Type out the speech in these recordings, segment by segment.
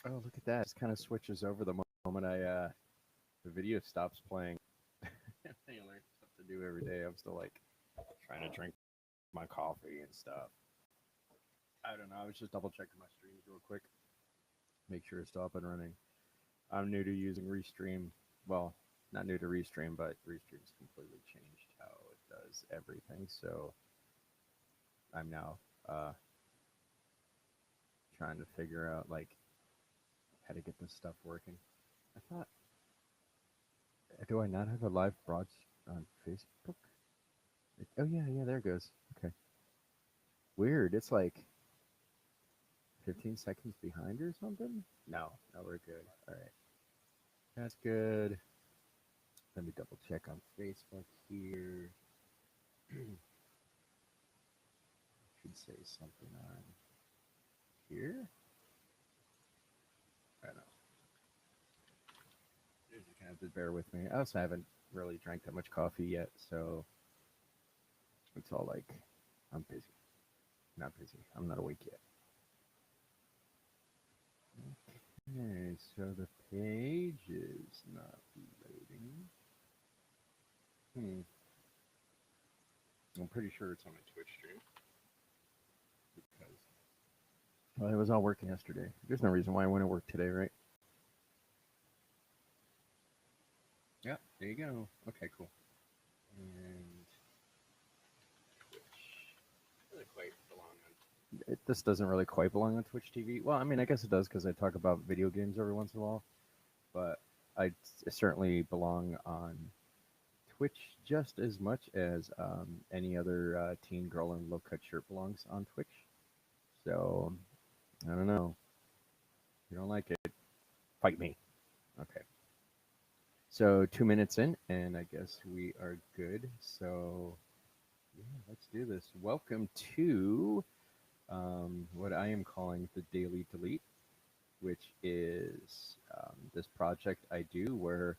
Oh, look at that! It just kind of switches over the moment the video stops playing. You learn stuff to do every day. I'm still like trying to drink my coffee and stuff. I don't know. I was just double checking my streams real quick, make sure it's still up and running. I'm new to using Restream. Well, not new to Restream, but Restream's completely changed how it does everything. So I'm now trying to figure out like how to get this stuff working. I thought, do I not have a live broad on Facebook? Oh yeah, yeah, there it goes. Okay, weird. It's like 15 seconds behind or something. No, no, we're good. All right, that's good. Let me double check on Facebook here. Should say something on here. I don't know. You kind of have to bear with me. I also haven't really drank that much coffee yet, so it's all like I'm busy. Not busy. I'm not awake yet. Okay, so the page is not loading. Hmm. I'm pretty sure it's on my Twitch stream because well, it was all working yesterday. There's no reason why I wouldn't work today, right? Yeah, there you go. Okay, cool. And Twitch doesn't quite belong on. This doesn't really quite belong on Twitch TV. Well, I mean, I guess it does because I talk about video games every once in a while, but I certainly belong on Twitch just as much as any other teen girl in low cut shirt belongs on Twitch. So I don't know. If you don't like it, fight me. Okay. So 2 minutes in, and I guess we are good. So yeah, let's do this. Welcome to what I am calling the Daily Delete, which is this project I do where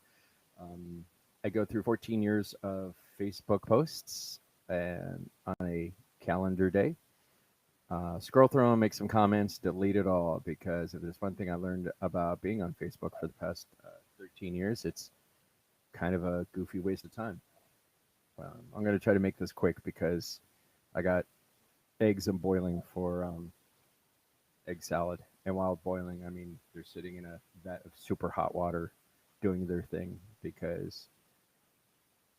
um, I go through 14 years of Facebook posts and on a calendar day. Scroll through them, make some comments, delete it all. Because if there's one thing I learned about being on Facebook for the past 13 years, it's kind of a goofy waste of time. I'm going to try to make this quick because I got eggs and boiling for egg salad. And while boiling, I mean, they're sitting in a vat of super hot water doing their thing because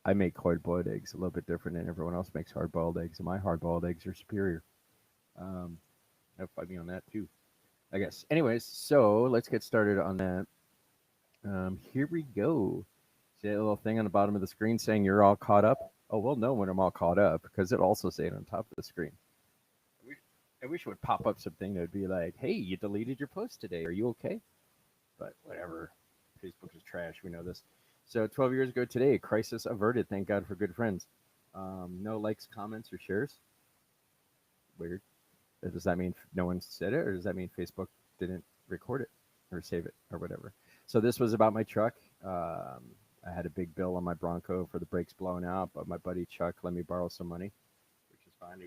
I make hard boiled eggs a little bit different than everyone else makes hard boiled eggs, and my hard boiled eggs are superior. Um, Have fight me on that too, I guess. Anyways, so let's get started on that. Here we go. See that little thing on the bottom of the screen saying you're all caught up? Oh, we'll know when I'm all caught up because it'll also say it on top of the screen. I wish it would pop up something that would be like, hey, you deleted your post today. Are you okay? But whatever. Facebook is trash. We know this. So 12 years ago today, crisis averted. Thank God for good friends. No likes, comments, or shares. Weird. Does that mean no one said it, or does that mean Facebook didn't record it or save it or whatever? So this was about my truck. I had a big bill on my Bronco for the brakes blown out, but my buddy Chuck let me borrow some money, which is fine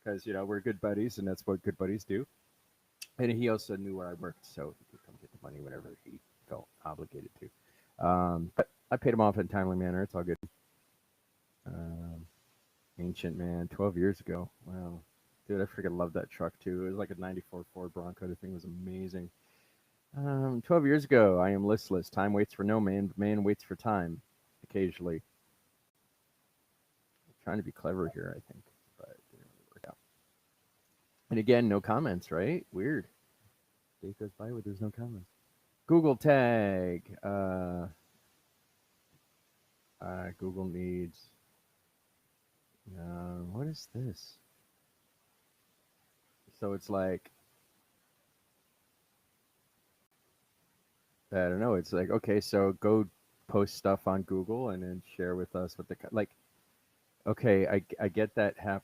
because we're good buddies, and that's what good buddies do. And he also knew where I worked, so he could come get the money whenever he felt obligated to. But I paid him off in a timely manner. It's all good. Um, Ancient man, 12 years ago. Wow. Dude, I freaking love that truck too. It was like a 94 Ford Bronco. The thing was amazing. 12 years ago, I am listless. Time waits for no man, but man waits for time occasionally. I'm trying to be clever here, I think, but it didn't really work out. And again, no comments, right? Weird. Day goes by where there's no comments. Google tag. Google needs. What is this? So it's like I don't know. It's like okay, so go post stuff on Google and then share with us what the like. Okay, I get that I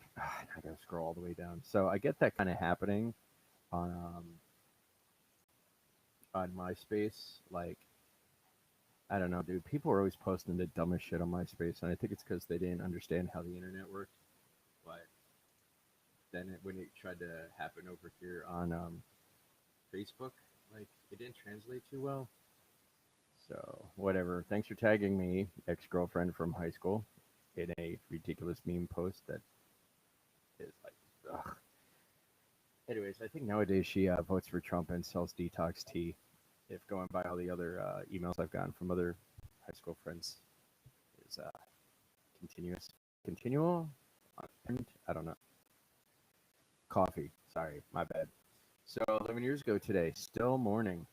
gotta scroll all the way down. So I get that kind of happening on MySpace. Like I don't know, dude. People are always posting the dumbest shit on MySpace, and I think it's because they didn't understand how the internet worked. But then when it tried to happen over here on Facebook, like it didn't translate too well. So whatever. Thanks for tagging me, ex-girlfriend from high school, in a ridiculous meme post that is like, ugh. Anyways, I think nowadays she votes for Trump and sells detox tea. If going by all the other emails I've gotten from other high school friends is continual, I don't know. Coffee. Sorry, my bad. So 11 years ago today, still mourning.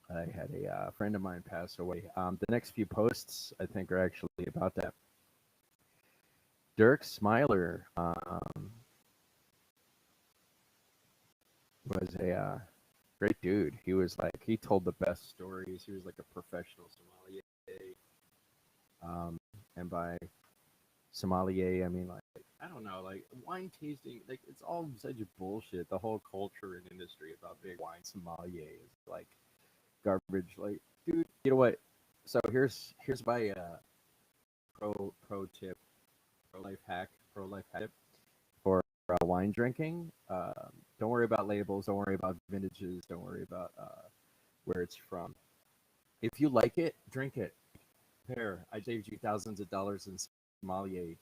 I had a friend of mine pass away. The next few posts, I think, are actually about that. Dirk Smiler was a great dude. He was like, he told the best stories. He was like a professional sommelier. And by sommelier, I mean, like, I don't know, like wine tasting, like it's all such bullshit. The whole culture and industry about big wine sommelier is like garbage. Like, dude, you know what? So here's my pro tip, pro life hack for wine drinking. Don't worry about labels. Don't worry about vintages. Don't worry about where it's from. If you like it, drink it. Pair. I saved you thousands of dollars in sommelier.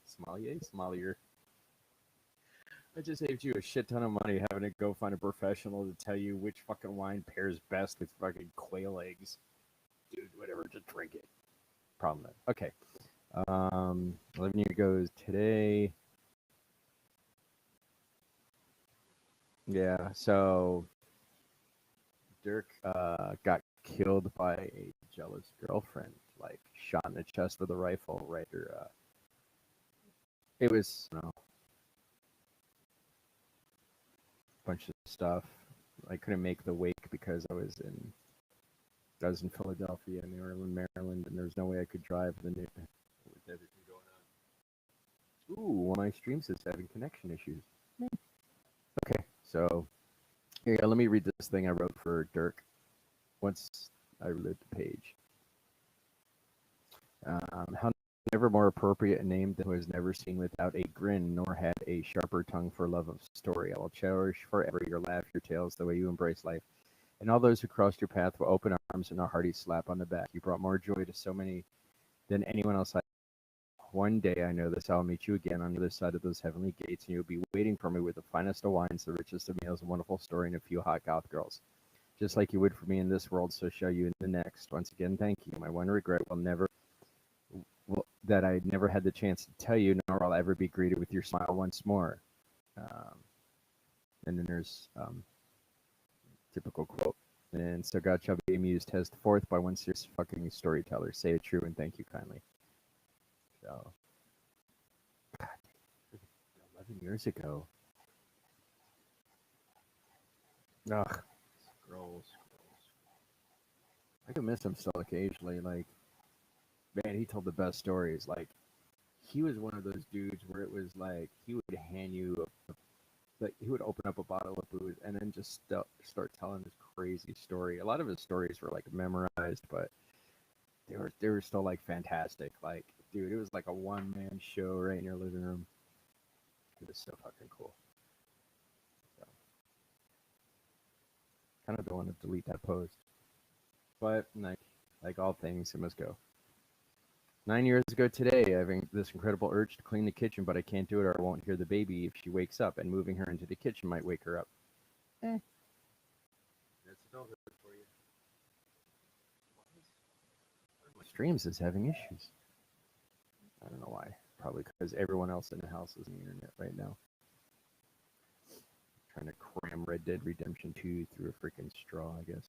I just saved you a shit ton of money having to go find a professional to tell you which fucking wine pairs best with fucking quail eggs. Dude, whatever, just drink it. Problem. Okay. 11 years ago today. Yeah, so Dirk got killed by a jealous girlfriend, like shot in the chest with a rifle right there. It was, you know, a bunch of stuff. I couldn't make the wake because I was in Philadelphia and they were in Maryland, and there's no way I could drive with everything going on. Ooh, one of my streams is having connection issues. Okay, so here, let me read this thing I wrote for Dirk once I reload the page. How never more appropriate a name than who has never seen without a grin, nor had a sharper tongue for love of story. I will cherish forever your laugh, your tales, the way you embrace life. And all those who crossed your path with open arms and a hearty slap on the back. You brought more joy to so many than anyone else. One day I know this, I'll meet you again on the other side of those heavenly gates, and you'll be waiting for me with the finest of wines, the richest of meals, a wonderful story, and a few hot goth girls. Just like you would for me in this world, so shall you in the next. Once again, thank you. My one regret that I never had the chance to tell you, nor will I ever be greeted with your smile once more. And then there's typical quote. And so God shall be amused, test forth by one serious fucking storyteller. Say it true and thank you kindly. So, God, 11 years ago. Ugh, scrolls. I can miss him still occasionally. Like, man, he told the best stories. Like, he was one of those dudes where it was like he would hand you like he would open up a bottle of booze and then just start telling this crazy story. A lot of his stories were like memorized, but they were still like fantastic. Like, dude, it was like a one man show right in your living room. It was so fucking cool. So, kind of don't want to delete that post, but like all things, it must go. 9 years ago today, having this incredible urge to clean the kitchen, but I can't do it or I won't hear the baby if she wakes up, and moving her into the kitchen might wake her up. Eh. That's adulthood for you. My streams is having issues. I don't know why. Probably because everyone else in the house is on the internet right now. Trying to cram Red Dead Redemption 2 through a freaking straw, I guess.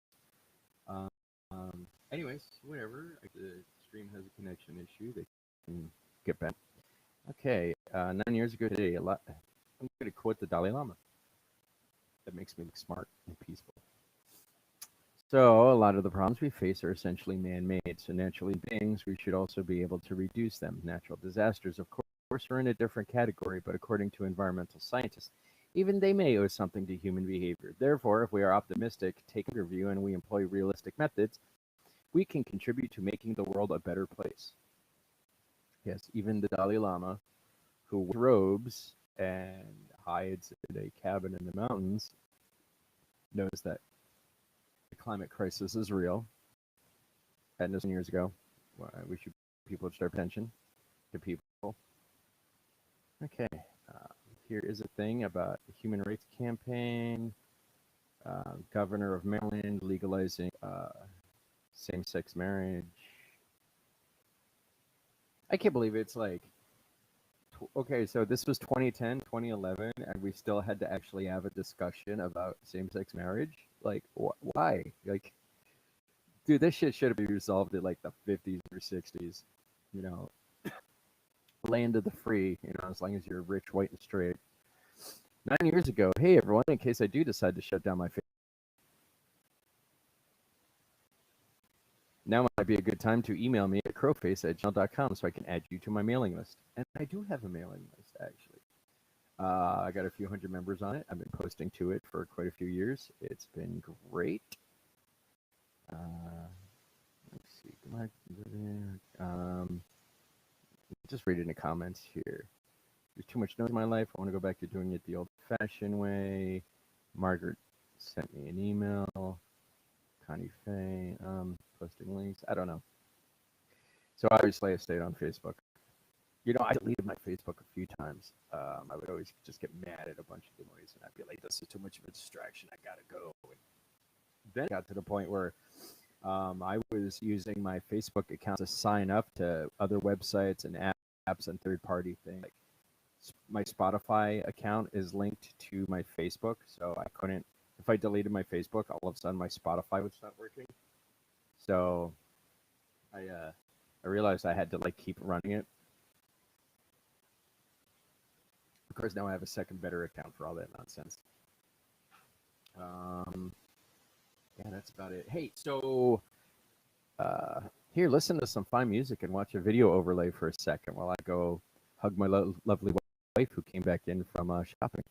Anyways, whatever. The stream has a connection issue. They can get back. Okay, 9 years ago today, I'm going to quote the Dalai Lama. That makes me look smart and peaceful. So, a lot of the problems we face are essentially man-made. So, naturally beings, we should also be able to reduce them. Natural disasters, of course, are in a different category, but according to environmental scientists, even they may owe something to human behavior. Therefore, if we are optimistic, take a view, and we employ realistic methods, we can contribute to making the world a better place. Yes, even the Dalai Lama, who wears robes and hides in a cabin in the mountains knows that the climate crisis is real. And this years ago, we should people start attention to people. Okay, here is a thing about the Human Rights Campaign. Governor of Maryland legalizing same-sex marriage. I can't believe it's like, okay, so this was 2010, 2011, and we still had to actually have a discussion about same-sex marriage. Like, why? Like, dude, this shit should have been resolved in like the 50s or 60s. You know, land of the free. You know, as long as you're rich, white, and straight. 9 years ago, hey everyone, in case I do decide to shut down my Facebook, now might be a good time to email me at crowface@gmail.com so I can add you to my mailing list. And I do have a mailing list, actually. I got a few hundred members on it. I've been posting to it for quite a few years. It's been great. Let's see. Just reading the comments here. There's too much noise in my life. I want to go back to doing it the old-fashioned way. Margaret sent me an email. Connie Faye, posting links. I don't know. So obviously I stayed on Facebook. You know, I deleted my Facebook a few times. I would always just get mad at a bunch of the noise, and I'd be like, this is too much of a distraction. I gotta go. And then it got to the point where I was using my Facebook account to sign up to other websites and apps and third-party things. Like, my Spotify account is linked to my Facebook, so I couldn't. If I deleted my Facebook, all of a sudden my Spotify would stop working. So I realized I had to like keep running it. Of course, now I have a second, better account for all that nonsense. Yeah, that's about it. Hey, so here, listen to some fine music and watch a video overlay for a second while I go hug my lovely wife who came back in from shopping.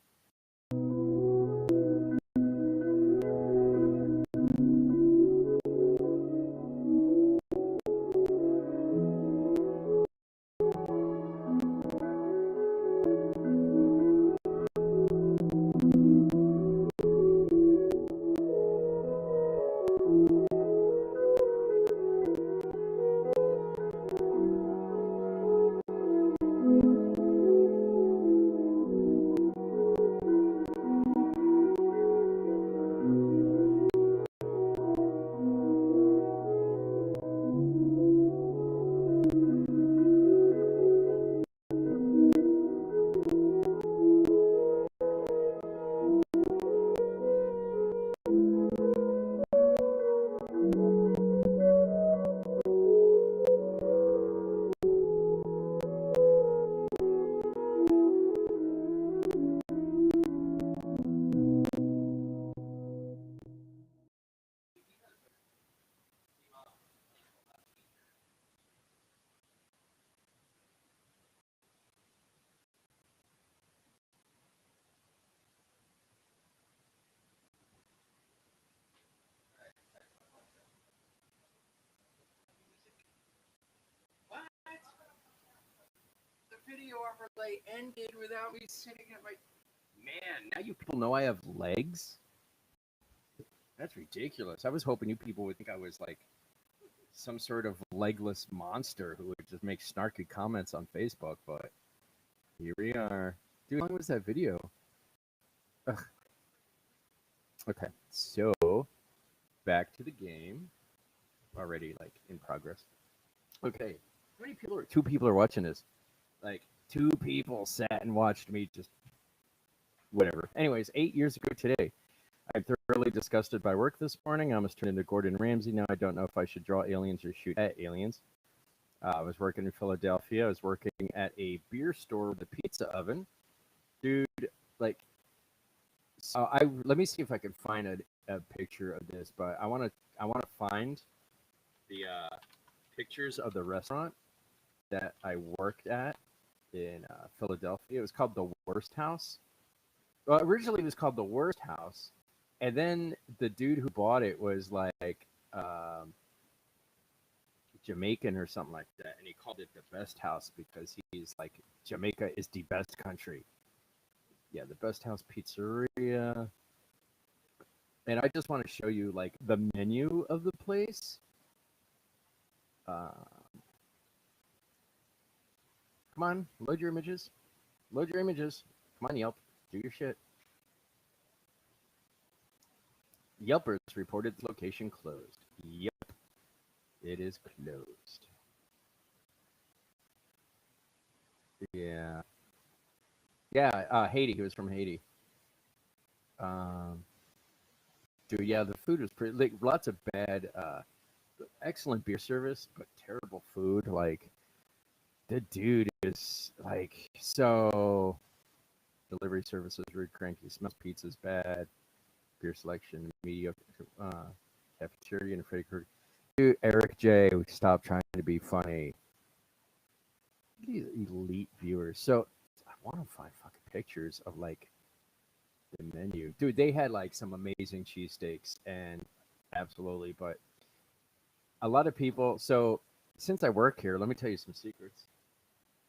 Video overlay ended without me sitting at my... Man, now you people know I have legs? That's ridiculous. I was hoping you people would think I was like some sort of legless monster who would just make snarky comments on Facebook, but here we are. Dude, how long was that video? Ugh. Okay, so back to the game. Already like in progress. Okay, how many people are... 2 people are watching this? Like, 2 people sat and watched me just whatever. Anyways, 8 years ago today, I'm thoroughly disgusted by work this morning. I almost turned into Gordon Ramsay. Now I don't know if I should draw aliens or shoot at aliens. I was working in Philadelphia. I was working at a beer store with a pizza oven. Dude, like, so let me see if I can find a picture of this, but I want to find the pictures of the restaurant that I worked at in Philadelphia. It was called The Worst House. Well, originally it was called The Worst House, and then the dude who bought it was like Jamaican or something like that, and he called it The Best House because he's like, Jamaica is the best country. Yeah, the Best House Pizzeria. And I just want to show you like the menu of the place. Uh, come on, load your images. Load your images. Come on, Yelp. Do your shit. Yelpers reported the location closed. Yep, it is closed. Yeah. Yeah, Haiti. He was from Haiti. Um, dude, yeah, the food was pretty, like, lots of bad, excellent beer service, but terrible food. Like, the dude is, like, so, delivery service is really cranky. Smells pizza's bad. Beer selection, mediocre, cafeteria, and fake. Dude, Eric J, stop trying to be funny. These elite viewers. So, I want to find fucking pictures of, like, the menu. Dude, they had like some amazing cheesesteaks and absolutely, but a lot of people. So since I work here, let me tell you some secrets.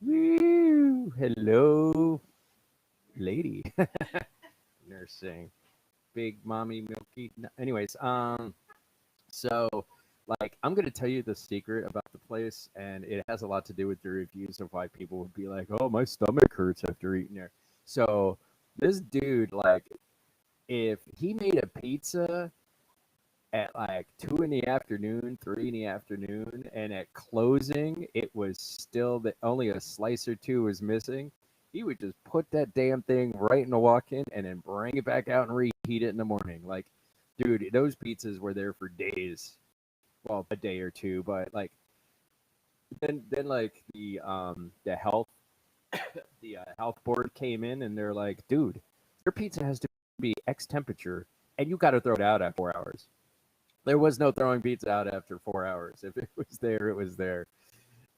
Woo! Hello, lady. Nursing. Big mommy milky. No, anyways, so like I'm gonna tell you the secret about the place, and it has a lot to do with the reviews of why people would be like, "Oh, my stomach hurts after eating there." So this dude, like, if he made a pizza at like 2 in the afternoon, 3 in the afternoon, and at closing it was still that only a slice or two was missing, he would just put that damn thing right in the walk-in and then bring it back out and reheat it in the morning. Like, dude, those pizzas were there for days. Well, a day or two, but like then like the health board came in and they're like, dude, your pizza has to be X temperature and you got to throw it out at 4 hours. There was no throwing pizza out after 4 hours. If it was there, it was there,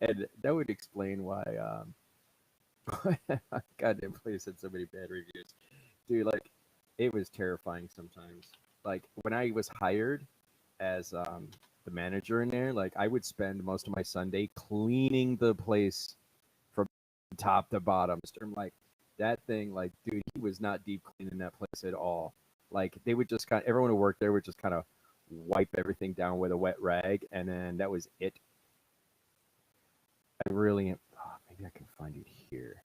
and that would explain why. Goddamn place had so many bad reviews, dude. Like, it was terrifying sometimes. Like when I was hired as the manager in there, like I would spend most of my Sunday cleaning the place from top to bottom. I'm like, that thing, like, dude, he was not deep cleaning that place at all. Like they would just everyone who worked there would just kind of wipe everything down with a wet rag, and then that was it. I really am. Oh, maybe I can find it here.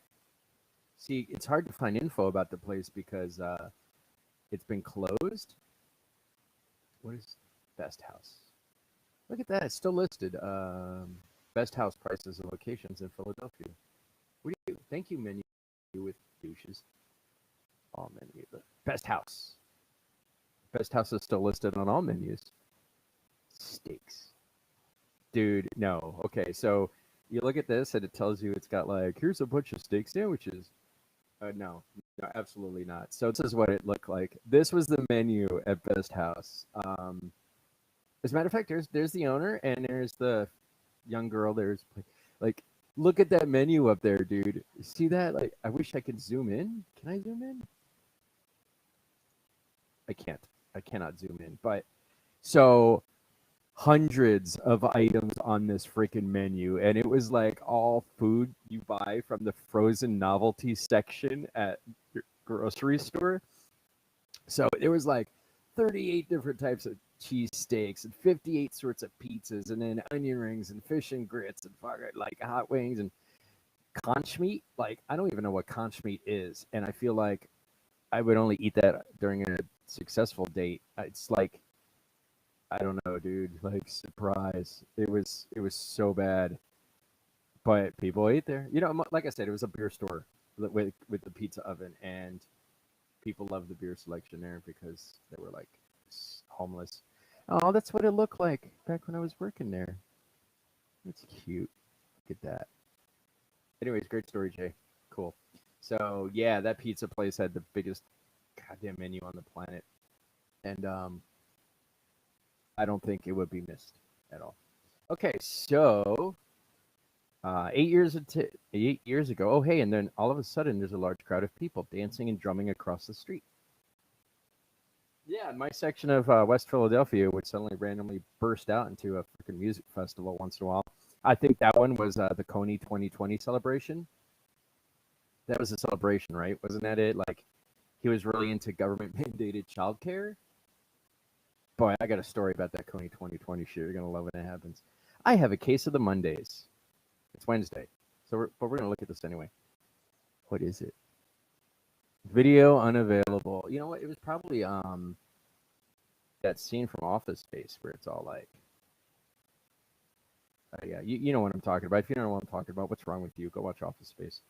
See, it's hard to find info about the place because it's been closed. What is Best House? Look at that. It's still listed. Best House prices and locations in Philadelphia. What do you thank you, menu with douches? All menu. Best House. Best House is still listed on all menus. Steaks. Dude, no. Okay, so you look at this and it tells you it's got like, here's a bunch of steak sandwiches. No, no, absolutely not. So this is what it looked like. This was the menu at Best House. As a matter of fact, there's the owner and there's the young girl. There's like, look at that menu up there, dude. See that? Like, I wish I could zoom in. Can I zoom in? I can't. I cannot zoom in. But so hundreds of items on this freaking menu, and it was like all food you buy from the frozen novelty section at your grocery store. So there was like 38 different types of cheesesteaks and 58 sorts of pizzas, and then onion rings and fish and grits and like hot wings and conch meat. Like, I don't even know what conch meat is, and I feel like I would only eat that during a successful date. It's like, I don't know, dude. Like, surprise. It was so bad, but people ate there. You know, like I said, it was a beer store with the pizza oven, and people loved the beer selection there because they were like homeless. Oh, that's what it looked like back when I was working there. That's cute. Look at that. Anyways, great story, Jay. Cool. So yeah, that pizza place had the biggest goddamn menu on the planet, and I don't think it would be missed at all. Okay, so 8 years ago. Oh, hey, and then all of a sudden, there's a large crowd of people dancing and drumming across the street. Yeah, my section of West Philadelphia would suddenly randomly burst out into a freaking music festival once in a while. I think that one was the Coney 2020 celebration. That was a celebration, right? Wasn't that it? Like, he was really into government mandated childcare. Boy, I got a story about that Coney 2020 shit. You're gonna love when it happens. I have a case of the Mondays. It's Wednesday, but we're gonna look at this anyway. What is it? Video unavailable. You know what? It was probably that scene from Office Space where it's all like, yeah, you know what I'm talking about. If you don't know what I'm talking about, what's wrong with you? Go watch Office Space.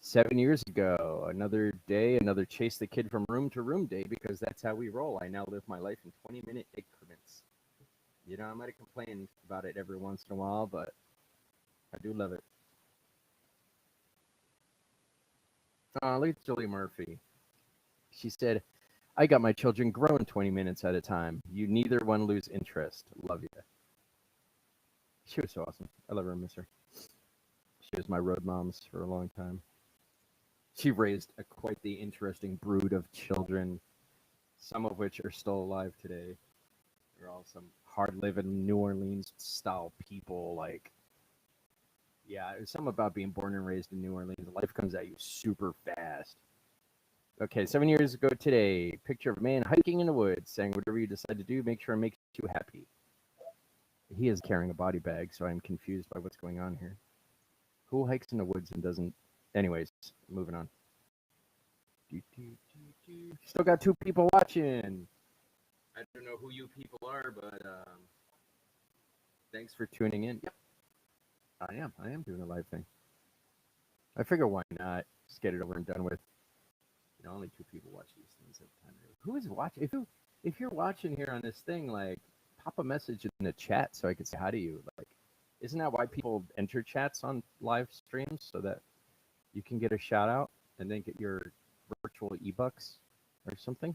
7 years ago, another day, another chase the kid from room to room day, because that's how we roll. I now live my life in 20-minute increments. You know, I might have complained about it every once in a while, but I do love it. Look at Julie Murphy. She said, I got my children grown 20 minutes at a time. You neither one lose interest. Love you. She was so awesome. I love her and miss her. She was my road moms for a long time. She raised quite the interesting brood of children, some of which are still alive today. They're all some hard-living New Orleans-style people. Like, yeah, it was something about being born and raised in New Orleans. Life comes at you super fast. Okay, 7 years ago today, picture of a man hiking in the woods, saying whatever you decide to do, make sure it makes you happy. He is carrying a body bag, so I'm confused by what's going on here. Who hikes in the woods and doesn't? Anyways, moving on. Still got 2 people watching. I don't know who you people are, but thanks for tuning in. Yep, I am doing a live thing. I figure why not? Just get it over and done with. You know, only 2 people watch these things at a time. Who is watching? If you're watching here on this thing, like, pop a message in the chat so I can say hi to you. Like, isn't that why people enter chats on live streams, so that you can get a shout out and then get your virtual e-bucks or something?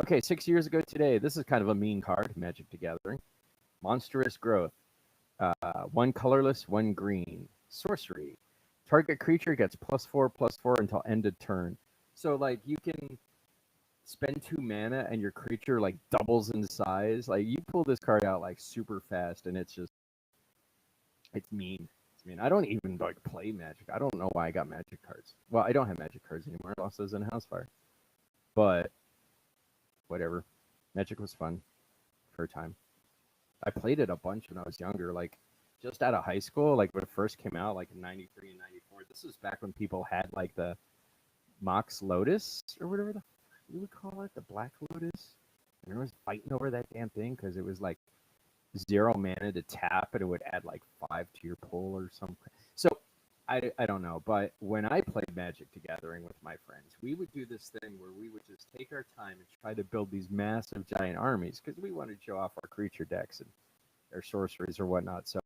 Okay, 6 years ago today, this is kind of a mean card, Magic the Gathering. Monstrous Growth. 1 colorless, 1 green. Sorcery. Target creature gets +4/+4 until end of turn. So, like, you can spend 2 mana and your creature, like, doubles in size. Like, you pull this card out, like, super fast, and it's just, it's mean. It's mean. I don't even, like, play Magic. I don't know why I got Magic cards. Well, I don't have Magic cards anymore. I lost those in Housefire. But, whatever. Magic was fun for a time. I played it a bunch when I was younger, like, just out of high school, like, when it first came out, like, in 93 and 94. This was back when people had, like, the Mox Lotus, or whatever you would call it, the Black Lotus. And everyone was fighting over that damn thing, because it was, like, 0 mana to tap, and it would add, like, 5 to your pull or something. So, I don't know, but when I played Magic the Gathering with my friends, we would do this thing where we would just take our time and try to build these massive giant armies, because we wanted to show off our creature decks and their sorceries or whatnot. So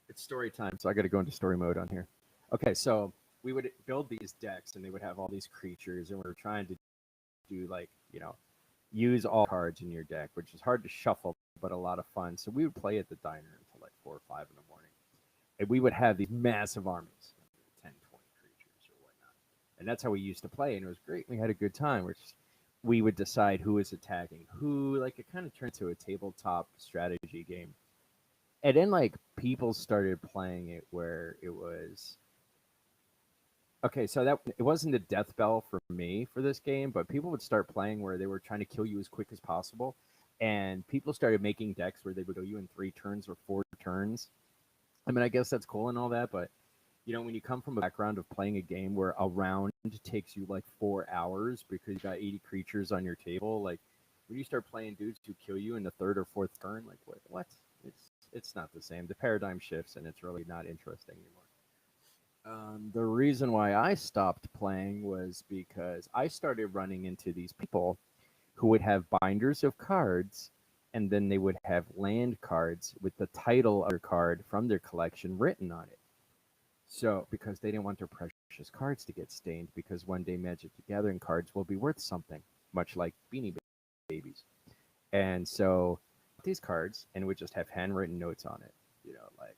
it's story time, so I got to go into story mode on here. Okay, so we would build these decks, and they would have all these creatures, and we were trying to do, like, you know, use all cards in your deck, which is hard to shuffle, but a lot of fun. So we would play at the diner until like 4 or 5 in the morning. And we would have these massive armies, 10, 20 creatures or whatnot. And that's how we used to play, and it was great. We had a good time. We would decide who is attacking who. Like, it kind of turned to a tabletop strategy game. And then, like, people started playing it where it was... Okay, so that it wasn't a death bell for me for this game, but people would start playing where they were trying to kill you as quick as possible. And people started making decks where they would kill you in 3 turns or 4 turns. I mean, I guess that's cool and all that, but, you know, when you come from a background of playing a game where a round takes you like 4 hours because you got 80 creatures on your table, like, when you start playing dudes who kill you in the 3rd or 4th turn, like, what? It's not the same. The paradigm shifts, and it's really not interesting anymore. The reason why I stopped playing was because I started running into these people who would have binders of cards, and then they would have land cards with the title of their card from their collection written on it. So, because they didn't want their precious cards to get stained, because one day Magic the Gathering cards will be worth something, much like Beanie Babies. And so, these cards, and it would just have handwritten notes on it, you know, like,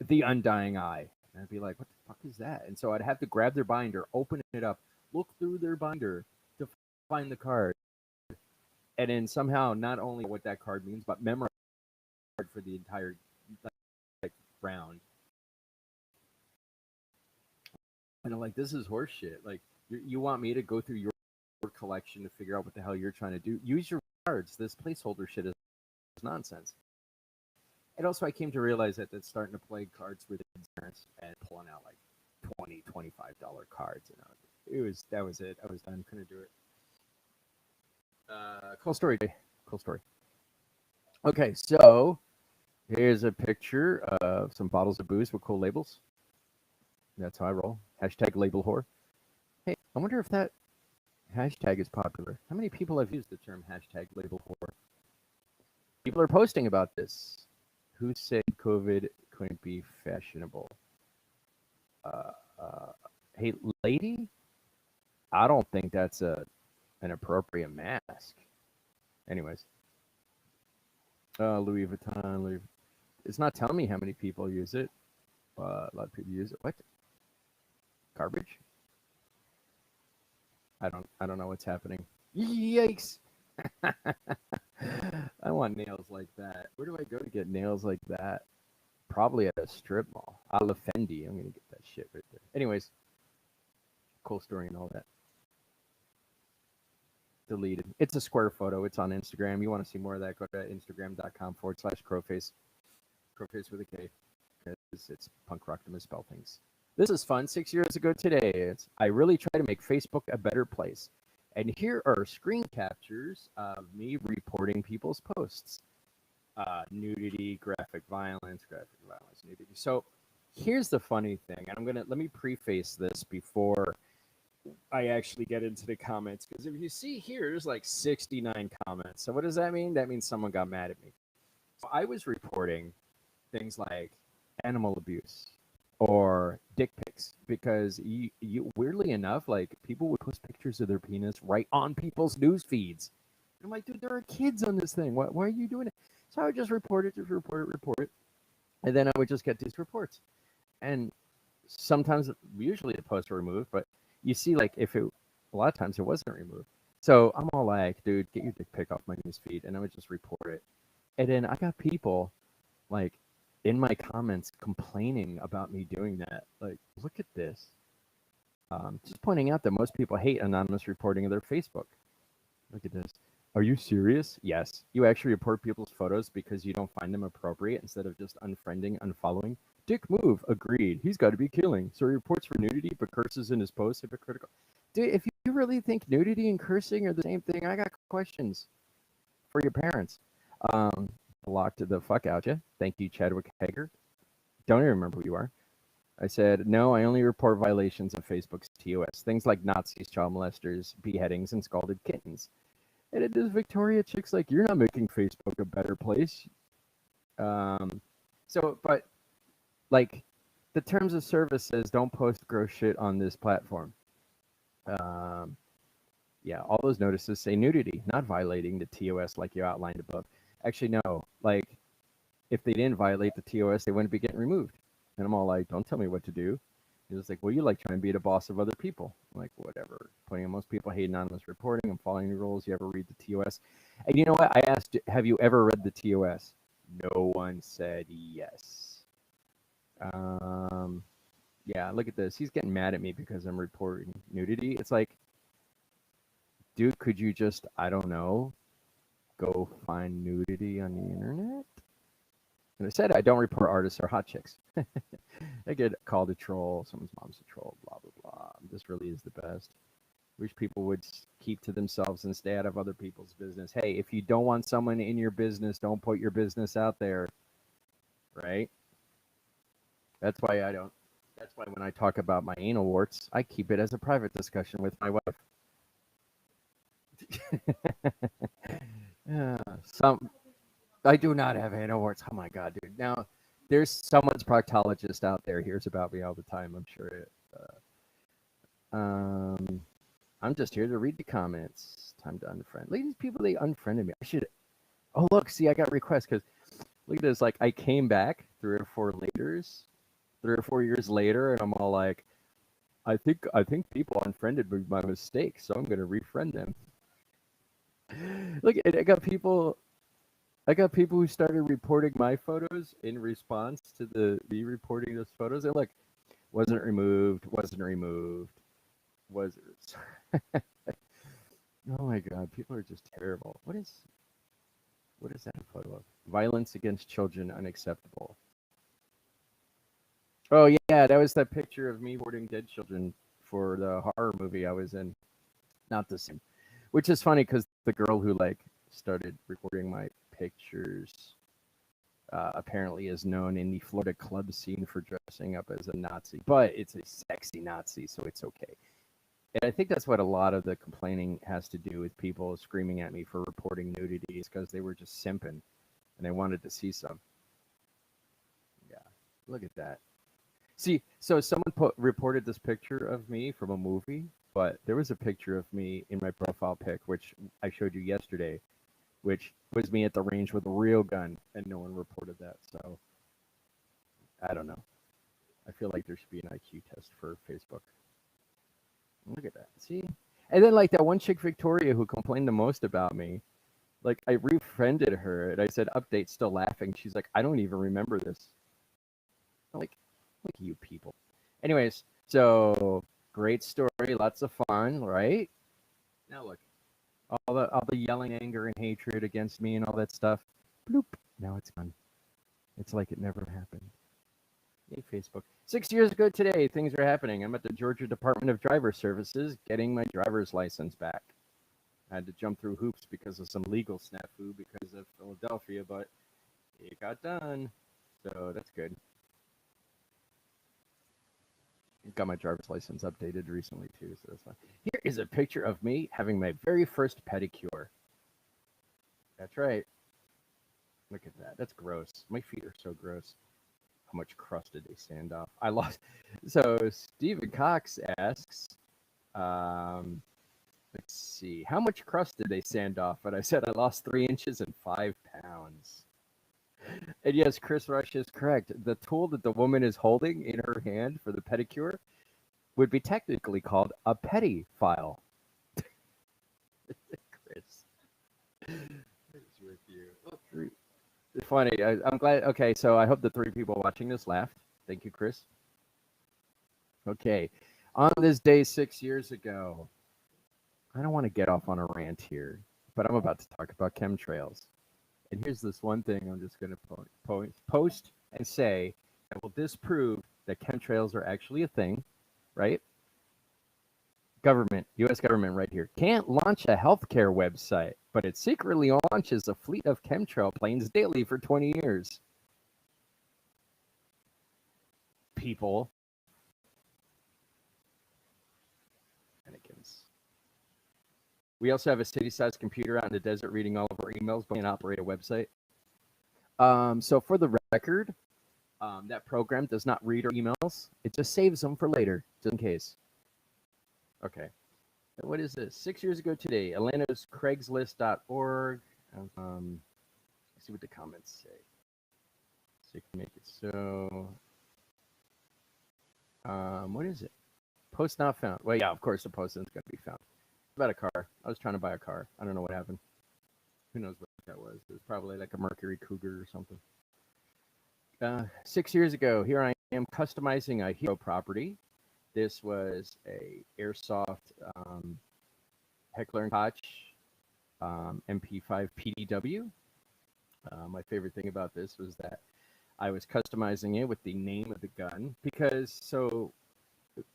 The Undying Eye. And I'd be like, what the fuck is that? And so I'd have to grab their binder, open it up, look through their binder to find the card. And then somehow not only what that card means, but memorize for the entire, like, round. And I'm like, this is horse shit. Like, you want me to go through your collection to figure out what the hell you're trying to do? Use your cards. This placeholder shit is nonsense. And also, I came to realize that it's starting to play cards with parents and pulling out like $20, $25 cards. That was it. I was done. Couldn't do it. Cool story. Cool story. Okay, so here's a picture of some bottles of booze with cool labels. That's how I roll. Hashtag label whore. Hey, I wonder if that hashtag is popular. How many people have used the term hashtag label whore? People are posting about this. Who said COVID couldn't be fashionable? Hey, lady, I don't think that's an appropriate mask. Anyways, Louis Vuitton. It's not telling me how many people use it. A lot of people use it. What? Garbage? I don't know what's happening. Yikes! I want nails like that. Where do I go to get nails like that? Probably at a strip mall. A la Fendi. I'm gonna get that shit right there. Anyways, cool story and all that. Deleted. It's a square photo. It's on Instagram. You want to see more of that? Go to Instagram.com/crowface. Crowface with a K. Because it's punk rock to misspell things. This is fun. 6 years ago today, I really try to make Facebook a better place. And here are screen captures of me reporting people's posts. Nudity, graphic violence, nudity. So here's the funny thing, and let me preface this before I actually get into the comments, because if you see here, there's like 69 comments. So what does that mean? That means someone got mad at me. So I was reporting things like animal abuse or dick pics, because you weirdly enough, like, people would post pictures of their penis right on people's news feeds. And I'm like, dude, there are kids on this thing. Why are you doing it? So I would just report it, and then I would just get these reports. And sometimes, usually the posts were removed, but you see, like, a lot of times it wasn't removed. So I'm all like, dude, get your dick pic off my news feed, and I would just report it. And then I got people, like, in my comments complaining about me doing that. Like, look at this. Just pointing out that most people hate anonymous reporting of their Facebook. Look at this. Are you serious? Yes. You actually report people's photos because you don't find them appropriate instead of just unfriending, unfollowing? Dick move. Agreed. He's got to be killing. So he reports for nudity but curses in his posts. Hypocritical. Dude, if you really think nudity and cursing are the same thing, I got questions for your parents. Blocked the fuck out you. Thank you, Chadwick Hager. Don't even remember who you are. I said, no, I only report violations of Facebook's TOS. Things like Nazis, child molesters, beheadings, and scalded kittens. And it is Victoria Chicks like, you're not making Facebook a better place. But, like, the terms of service says don't post gross shit on this platform. Yeah, all those notices say nudity, not violating the TOS like you outlined above. Actually, no. Like, if they didn't violate the TOS, they wouldn't be getting removed. And I'm all like, don't tell me what to do. He was like, well, you like trying to be the boss of other people. I'm like, whatever. Pointing out most people hate anonymous reporting. I'm following the rules. You ever read the TOS? And you know what? I asked, have you ever read the TOS? No one said yes. Yeah, look at this. He's getting mad at me because I'm reporting nudity. It's like, dude, could you just, I don't know, go find nudity on the internet? And I said I don't report artists or hot chicks. I get called a troll. Someone's mom's a troll. Blah blah blah. This really is the best. Wish people would keep to themselves and stay out of other people's business. Hey, if you don't want someone in your business, don't put your business out there. Right? That's why I don't. That's why when I talk about my anal warts, I keep it as a private discussion with my wife. Yeah, I do not have anal warts. Oh my god, dude. Now, there's someone's proctologist out there hears about me all the time. I'm sure. I'm just here to read the comments. Time to unfriend. Look at these people. They unfriended me. I should. Oh look, see, I got requests because look at this. Like, I came back 3 or 4 years later, and I'm all like, I think people unfriended me by mistake, so I'm gonna refriend them. Look, I got people who started reporting my photos in response to me reporting those photos. And look, Wasn't removed. Wasn't removed. Was. Oh my God, people are just terrible. What is that a photo of? Violence against children unacceptable. Oh yeah, that was that picture of me hoarding dead children for the horror movie I was in. Not the same. Which is funny because the girl who like started recording my pictures apparently is known in the Florida club scene for dressing up as a Nazi, but it's a sexy Nazi, so it's okay. And I think that's what a lot of the complaining has to do with people screaming at me for reporting nudities because they were just simping and they wanted to see some. Yeah, look at that. See, so someone reported this picture of me from a movie, but there was a picture of me in my profile pic, which I showed you yesterday, which was me at the range with a real gun, and no one reported that. So I don't know. I feel like there should be an IQ test for Facebook. Look at that. See? And then like that one chick Victoria who complained the most about me, like I refriended her and I said update, still laughing. She's like, I don't even remember this. I'm like, look at you people. Anyways, so great story, lots of fun, right? Now look, all the yelling anger and hatred against me and all that stuff. Bloop. Now it's gone. It's like it never happened. Hey, Facebook. 6 years ago today, things are happening. I'm at the Georgia Department of Driver Services getting my driver's license back. I had to jump through hoops because of some legal snafu because of Philadelphia, but it got done. So that's good. Got my driver's license updated recently too, so that's fine. Here is a picture of me having my very first pedicure. That's right. Look at that. That's gross. My feet are so gross. How much crust did they sand off? I lost. So Stephen Cox asks, let's see, how much crust did they sand off? And I said I lost 3 inches and 5 pounds. And yes, Chris Rush is correct. The tool that the woman is holding in her hand for the pedicure would be technically called a petty file. Chris, what is with you? Oh, it's funny. I'm glad. Okay, so I hope the 3 people watching this laughed. Thank you, Chris. Okay, on this day 6 years ago, I don't want to get off on a rant here, but I'm about to talk about chemtrails. And here's this one thing I'm just going to post and say that will disprove that chemtrails are actually a thing, right? Government, U.S. government right here, can't launch a healthcare website, but it secretly launches a fleet of chemtrail planes daily for 20 years. People. Mannequins. We also have a city-sized computer out in the desert reading all of our emails, but we can operate a website. So for the record, that program does not read our emails. It just saves them for later, just in case. Okay. What is this? 6 years ago today, Atlanta's Craigslist.org. Let's see what the comments say. So you can make it so. What is it? Post not found. Well, yeah, of course the post isn't going to be found. About a car. I was trying to buy a car. I don't know what happened. Who knows what that was? It was probably like a Mercury Cougar or something. 6 years ago, here I am customizing a hero property. This was a airsoft Heckler & Koch MP5 PDW. My favorite thing about this was that I was customizing it with the name of the gun because, so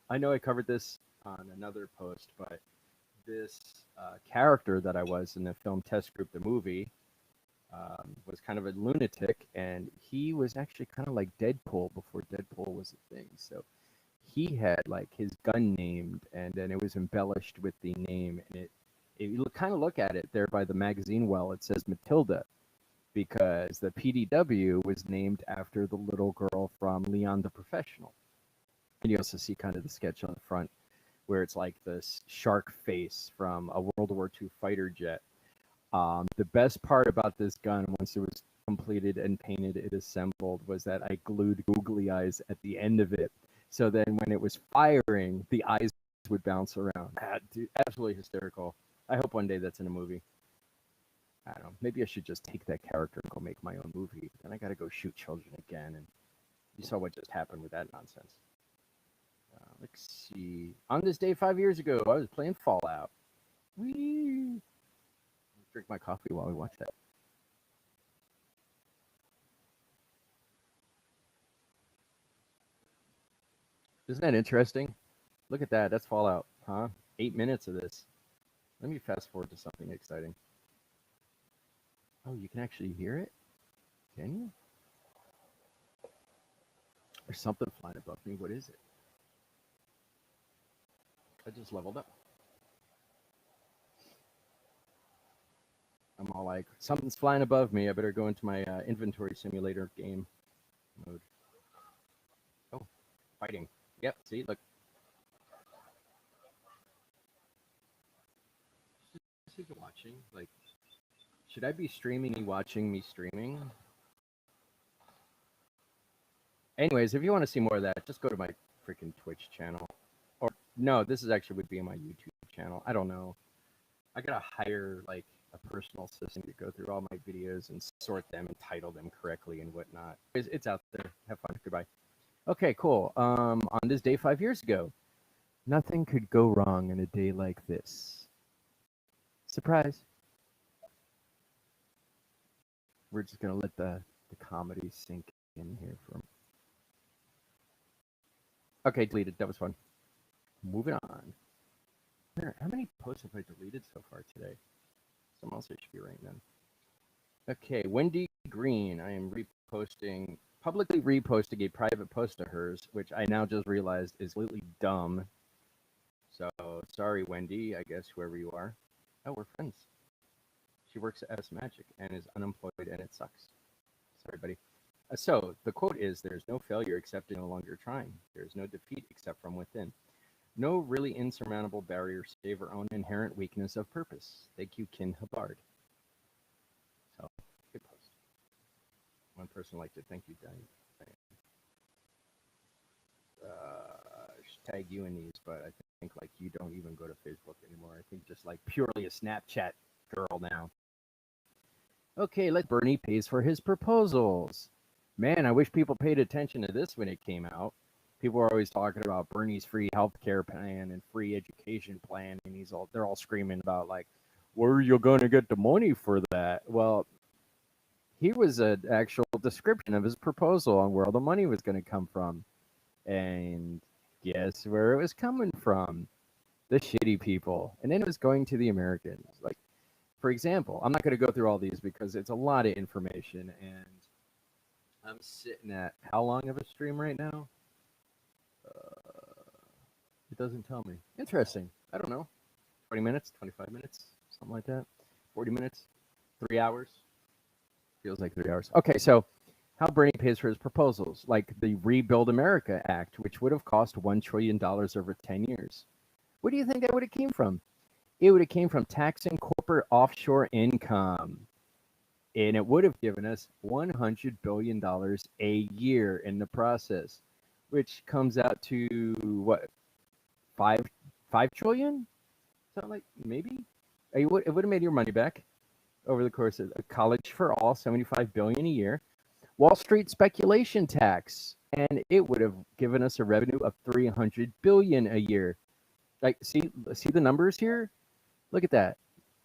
I know I covered this on another post, but this character that I was in the film Test Group, the movie, was kind of a lunatic, and he was actually kind of like Deadpool before Deadpool was a thing. So he had like his gun named, and then it was embellished with the name, and it you kind of look at it there by the magazine well, it says Matilda, because the PDW was named after the little girl from Leon the Professional. And you also see kind of the sketch on the front where it's like this shark face from a World War II fighter jet. The best part about this gun, once it was completed and painted and assembled, was that I glued googly eyes at the end of it. So then when it was firing, the eyes would bounce around. Dude, absolutely hysterical. I hope one day that's in a movie. I don't know. Maybe I should just take that character and go make my own movie. But then I got to go shoot children again. And you saw what just happened with that nonsense. Let's see. On this day 5 years ago, I was playing Fallout. Whee! Drink my coffee while we watch that. Isn't that interesting? Look at that. That's Fallout, huh? 8 minutes of this. Let me fast forward to something exciting. Oh, you can actually hear it? Can you? There's something flying above me. What is it? I just leveled up. I'm all like, something's flying above me. I better go into my inventory simulator game mode. Oh, fighting. Yep, see, look. Is he watching? Like, should I be streaming me watching me streaming? Anyways, if you want to see more of that, just go to my freaking Twitch channel. Or, no, this is actually would be on my YouTube channel. I don't know. I gotta hire, like, a personal assistant to go through all my videos and sort them and title them correctly and whatnot. It's out there. Have fun. Goodbye. Okay, cool. On this day 5 years ago, nothing could go wrong in a day like this. Surprise. We're just gonna let the comedy sink in here for. Okay, deleted. That was fun. Moving on. How many posts have I deleted so far today? Something else I should be writing then. Okay, Wendy Green. I am publicly reposting a private post of hers, which I now just realized is completely dumb. So, sorry, Wendy, I guess, whoever you are. Oh, we're friends. She works at S Magic and is unemployed, and it sucks. Sorry, buddy. So, the quote is, there's no failure except in no longer trying. There's no defeat except from within. No really insurmountable barrier save our own inherent weakness of purpose. Thank you, Kin Hubbard. So, good post. One person liked it. Thank you, Diane. Should tag you in these, but I think like you don't even go to Facebook anymore. I think just like purely a Snapchat girl now. Okay, Bernie pays for his proposals. Man, I wish people paid attention to this when it came out. People are always talking about Bernie's free healthcare plan and free education plan, and they're all screaming about like, where are you going to get the money for that? Well, here was an actual description of his proposal on where all the money was going to come from, and guess where it was coming from? The shitty people, and then it was going to the Americans. Like, for example, I'm not going to go through all these because it's a lot of information, and I'm sitting at how long of a stream right now? It doesn't tell me. Interesting. I don't know. 20 minutes, 25 minutes, something like that. 40 minutes, 3 hours. Feels like 3 hours. Okay, so how Bernie pays for his proposals, like the Rebuild America Act, which would have cost $1 trillion over 10 years. Where do you think that would have came from? It would have came from taxing corporate offshore income. And it would have given us $100 billion a year in the process, which comes out to what, 5 trillion? Something like, maybe? It would have made your money back over the course of a college for all, $75 billion a year. Wall Street speculation tax, and it would have given us a revenue of $300 billion a year. Like, see the numbers here? Look at that.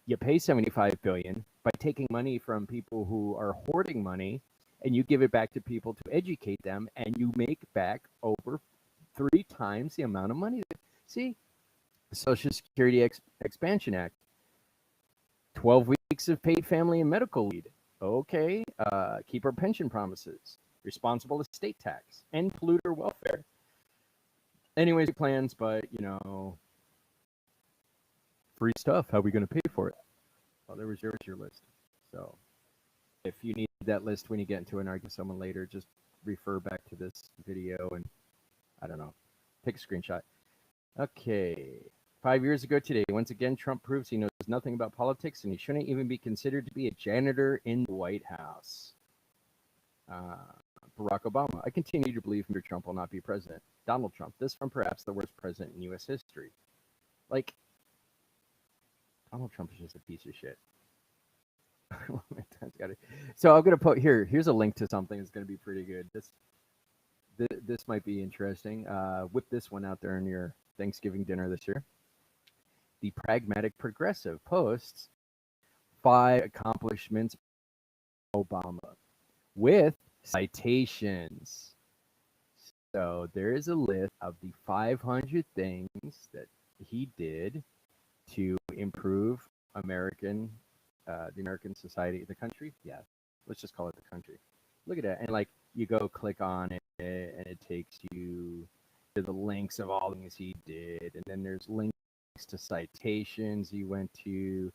You pay $75 billion by taking money from people who are hoarding money, and you give it back to people to educate them, and you make back over 3 times the amount of money. See? Social Security Expansion Act. 12 weeks of paid family and medical leave. Okay. Keep our pension promises. Responsible estate tax. End polluter welfare. Anyways, plans, but, free stuff. How are we going to pay for it? Well, there's your list. So if you need that list when you get into an argument with someone later, just refer back to this video and, I don't know, take a screenshot. Okay. 5 years ago today, once again, Trump proves he knows nothing about politics and he shouldn't even be considered to be a janitor in the White House. Barack Obama. I continue to believe Mr. Trump will not be president. Donald Trump. This from perhaps the worst president in U.S. history. Like, Donald Trump is just a piece of shit. So I'm going to put here's a link to something that's going to be pretty good. This might be interesting. Whip this one out there in your Thanksgiving dinner this year. The Pragmatic Progressive posts 5 accomplishments of Obama with citations. So there is a list of the 500 things that he did to improve the American society, the country. Yeah, let's just call it the country. Look at that, and like you go click on it, and it takes you to the links of all the things he did, and then there's links to citations he went to,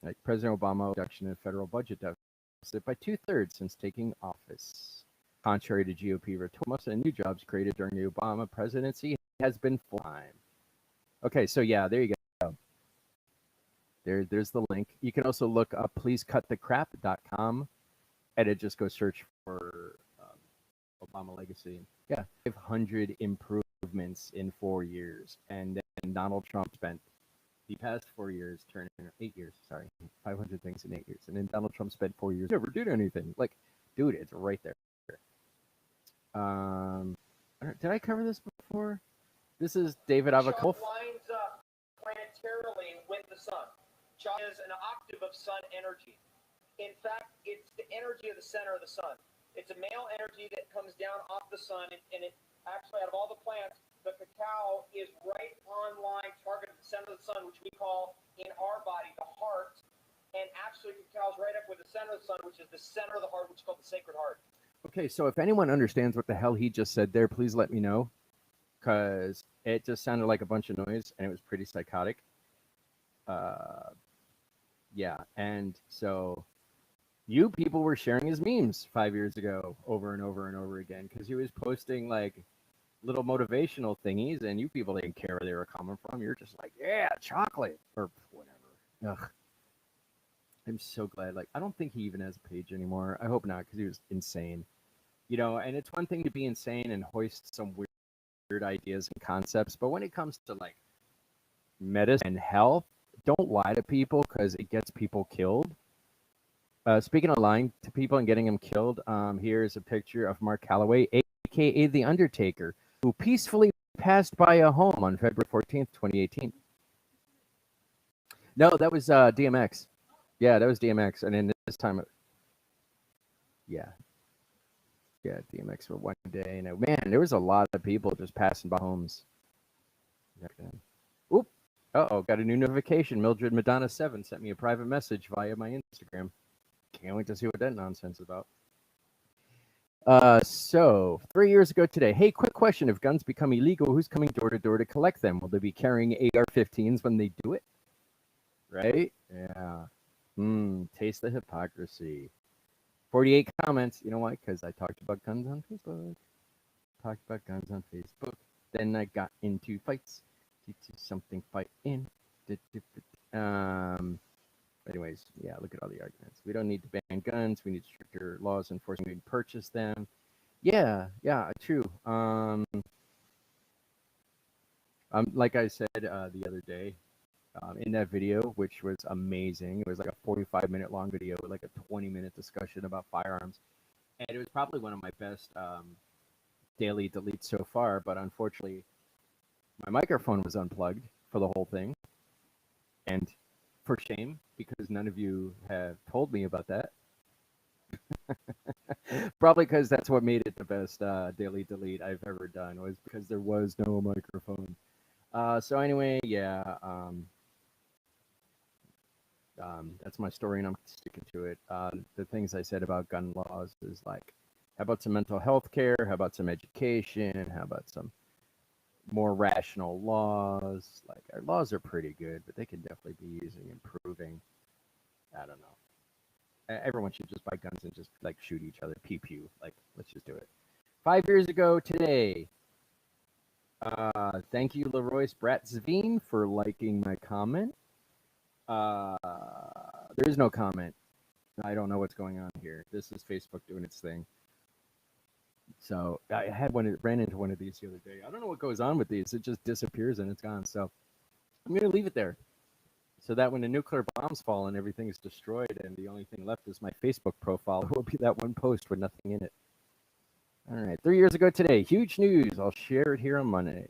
like President Obama reduction in federal budget deficit by 2/3 since taking office. Contrary to GOP rhetoric, most of the new jobs created during the Obama presidency has been full-time. Okay, so yeah, there you go. There's the link. You can also look up pleasecutthecrap.com, and it just go search for Obama legacy. Yeah, 500 improvements in 4 years, and then Donald Trump spent the past 4 years, 8 years, sorry, 500 things in 8 years, and then Donald Trump spent 4 years never did anything. Like, dude, it's right there. Did I cover this before? This is David Avakov. Lines up planetarily with the sun. Chalk is an octave of sun energy. In fact, it's the energy of the center of the sun. It's a male energy that comes down off the sun, and it actually, out of all the plants, the cacao is right on line, targeted at the center of the sun, which we call in our body the heart. And actually, cacao is right up with the center of the sun, which is the center of the heart, which is called the sacred heart. Okay, so if anyone understands what the hell he just said there, please let me know, because it just sounded like a bunch of noise, and it was pretty psychotic. Yeah, and so you people were sharing his memes 5 years ago over and over and over again, because he was posting like little motivational thingies, and you people didn't care where they were coming from. You're just like, yeah, chocolate or whatever. Ugh. I'm so glad. Like, I don't think he even has a page anymore. I hope not, because he was insane. You know, and it's one thing to be insane and hoist some weird ideas and concepts, but when it comes to like medicine and health, don't lie to people, because it gets people killed. Speaking of lying to people and getting them killed, here's a picture of Mark Calloway, aka The Undertaker, who peacefully passed by a home on February 14th, 2018. No, that was DMX. Yeah, that was DMX. And then this time, yeah, DMX for one day. And man, there was a lot of people just passing by homes. Oop. Uh-oh, got a new notification. Mildred Madonna 7 sent me a private message via my Instagram. Can't wait to see what that nonsense is about. So 3 years ago today, hey, quick question. If guns become illegal, who's coming door to door to collect them? Will they be carrying AR-15s when they do it? Right? Yeah. Taste the hypocrisy. 48 comments. You know why? Because I talked about guns on Facebook. Then I got into fights. Something fight in. Anyways, yeah, look at all the arguments. We don't need to ban guns. We need stricter laws enforcing we can purchase them. Yeah, true. Like I said the other day, in that video, which was amazing. It was like a 45-minute long video with like a 20-minute discussion about firearms. And it was probably one of my best daily deletes so far, but unfortunately, my microphone was unplugged for the whole thing. And for shame, because none of you have told me about that. Probably because that's what made it the best daily delete I've ever done, was because there was no microphone. So anyway, yeah, that's my story, and I'm sticking to it. The things I said about gun laws is like, how about some mental health care? How about some education? How about some more rational laws? Like, our laws are pretty good, but they can definitely be using improving. I don't know. Everyone should just buy guns and just like shoot each other. Pew pew. Like, let's just do it. 5 years ago today. Thank you, Leroy Spratzveen, for liking my comment. There is no comment. I don't know what's going on here. This is Facebook doing its thing. So I ran into one of these the other day. I don't know what goes on with these. It just disappears and it's gone. So I'm going to leave it there, so that when the nuclear bombs fall and everything is destroyed and the only thing left is my Facebook profile, it will be that one post with nothing in it. All right. 3 years ago today, huge news. I'll share it here on Monday.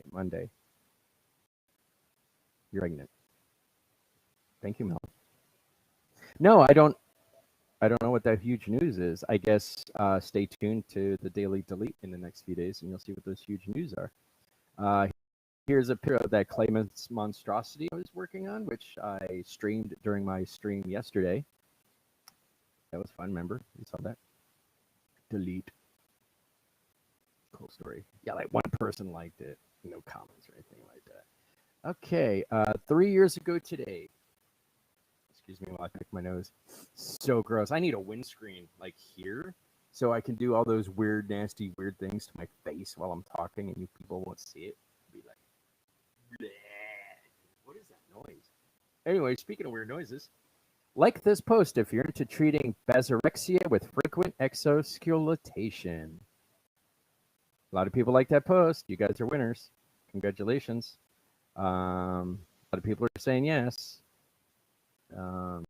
You're pregnant. Thank you, Mel. No, I don't. I don't know what that huge news is. I guess stay tuned to the Daily Delete in the next few days, and you'll see what those huge news are. Here's a picture of that Clayman's monstrosity I was working on, which I streamed during my stream yesterday. That was fun. Remember, you saw that? Delete. Cool story. Yeah, like one person liked it. No comments or anything like that. Okay, 3 years ago today. Excuse me while I pick my nose. So gross. I need a windscreen like here so I can do all those weird, nasty, weird things to my face while I'm talking and you people won't see it. Be like, bleh. What is that noise? Anyway, speaking of weird noises, like this post if you're into treating basorexia with frequent exosculatation. A lot of people like that post. You guys are winners. Congratulations. A lot of people are saying yes. So,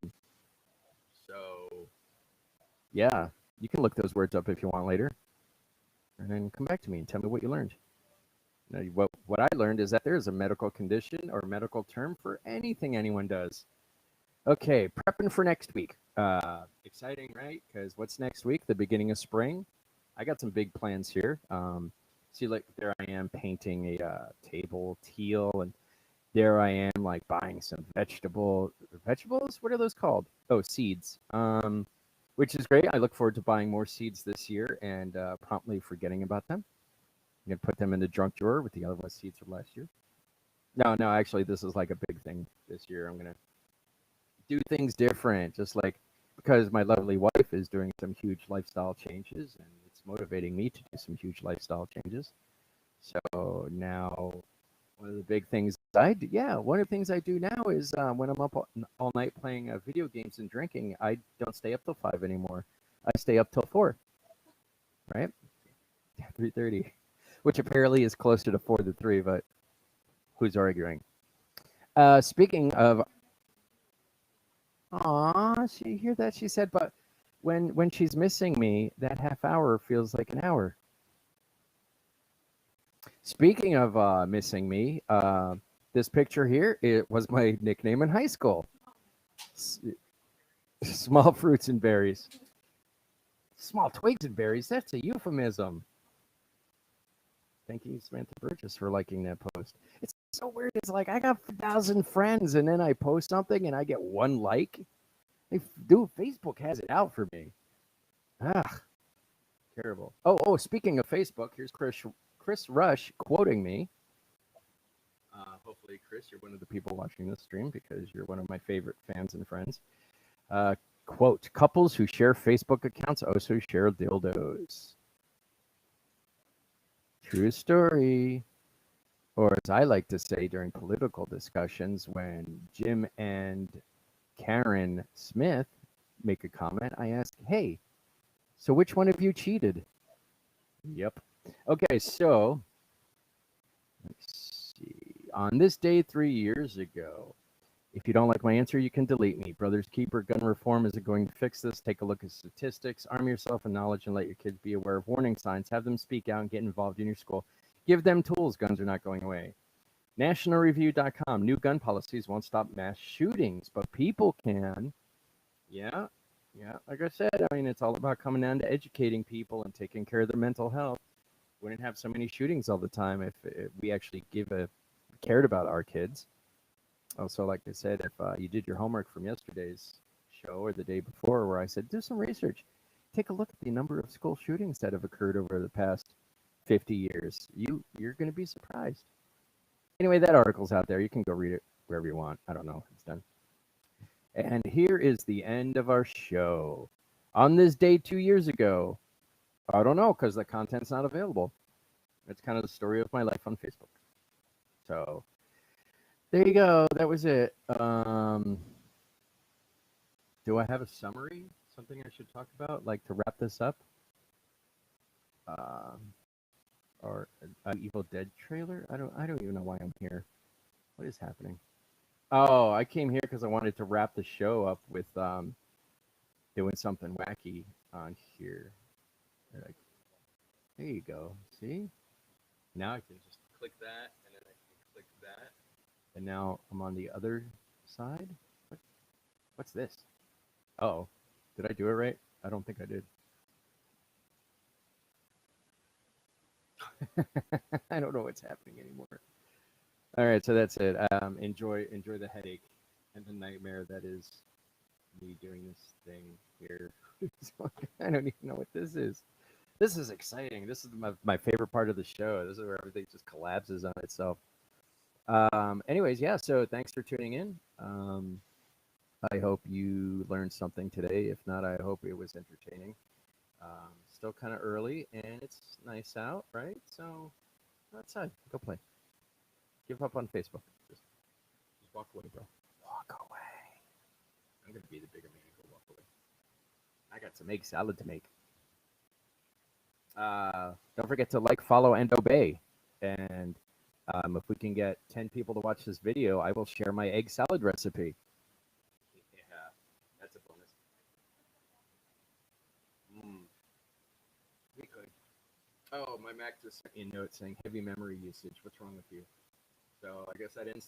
yeah, you can look those words up if you want later. And then come back to me and tell me what you learned. Now, what I learned is that there is a medical condition or medical term for anything anyone does. Okay, prepping for next week. Exciting, right? Because what's next week? The beginning of spring. I got some big plans here. See, like there I am painting a table teal, and there I am like buying some vegetables. What are those called? Oh, seeds. Which is great. I look forward to buying more seeds this year and promptly forgetting about them. I'm gonna put them in the junk drawer with the other seeds from last year. No, actually, this is like a big thing this year. I'm gonna do things different, just like because my lovely wife is doing some huge lifestyle changes, and it's motivating me to do some huge lifestyle changes. So now, one of the big things one of the things I do now is when I'm up all night playing video games and drinking, I don't stay up till 5 anymore. I stay up till 4, right? 3:30, which apparently is closer to 4 to 3, but who's arguing? Speaking of, she hear that? She said, but when she's missing me, that half hour feels like an hour. Speaking of missing me, this picture here, it was my nickname in high school. Small fruits and berries. Small twigs and berries, that's a euphemism. Thank you, Samantha Burgess, for liking that post. It's so weird. It's like I got 1,000 friends, and then I post something, and I get one like. Dude, Facebook has it out for me. Ah, terrible. Oh, speaking of Facebook, here's Chris Rush quoting me. Hopefully, Chris, you're one of the people watching this stream because you're one of my favorite fans and friends. Quote, couples who share Facebook accounts also share dildos. True story. Or as I like to say during political discussions, when Jim and Karen Smith make a comment, I ask, hey, so which one of you cheated? Yep. Okay, so let's see. On this day 3 years ago, if you don't like my answer, you can delete me. Brothers Keeper gun reform isn't going to fix this. Take a look at statistics. Arm yourself with knowledge and let your kids be aware of warning signs. Have them speak out and get involved in your school. Give them tools. Guns are not going away. NationalReview.com. New gun policies won't stop mass shootings, but people can. Yeah. Like I said, I mean, it's all about coming down to educating people and taking care of their mental health. Wouldn't have so many shootings all the time if we actually cared about our kids. Also, like I said, if you did your homework from yesterday's show or the day before, where I said, do some research. Take a look at the number of school shootings that have occurred over the past 50 years. You're going to be surprised. Anyway, that article's out there. You can go read it wherever you want. I don't know. It's done. And here is the end of our show. On this day 2 years ago, I don't know because the content's not available. It's kind of the story of my life on Facebook. So there you go. That was it. Do I have a summary? Something I should talk about, like to wrap this up? Or an Evil Dead trailer? I don't even know why I'm here. What is happening? Oh, I came here because I wanted to wrap the show up with doing something wacky on here. There you go. See? Now I can just click that, and then I can click that, and now I'm on the other side. What? What's this? Oh, did I do it right? I don't think I did. I don't know what's happening anymore. All right, so that's it. Enjoy the headache and the nightmare that is me doing this thing here. I don't even know what this is. This is exciting. This is my favorite part of the show. This is where everything just collapses on itself. Anyways, yeah. So thanks for tuning in. I hope you learned something today. If not, I hope it was entertaining. Still kind of early, and it's nice out, right? So go outside, go play. Give up on Facebook. Just walk away, bro. Walk away. I'm gonna be the bigger man. Go walk away. I got some egg salad to make. Don't forget to like, follow, and obey. And if we can get 10 people to watch this video, I will share my egg salad recipe. Yeah, that's a bonus. We could. Oh, my Mac just sent me a note saying heavy memory usage. What's wrong with you? So I guess I didn't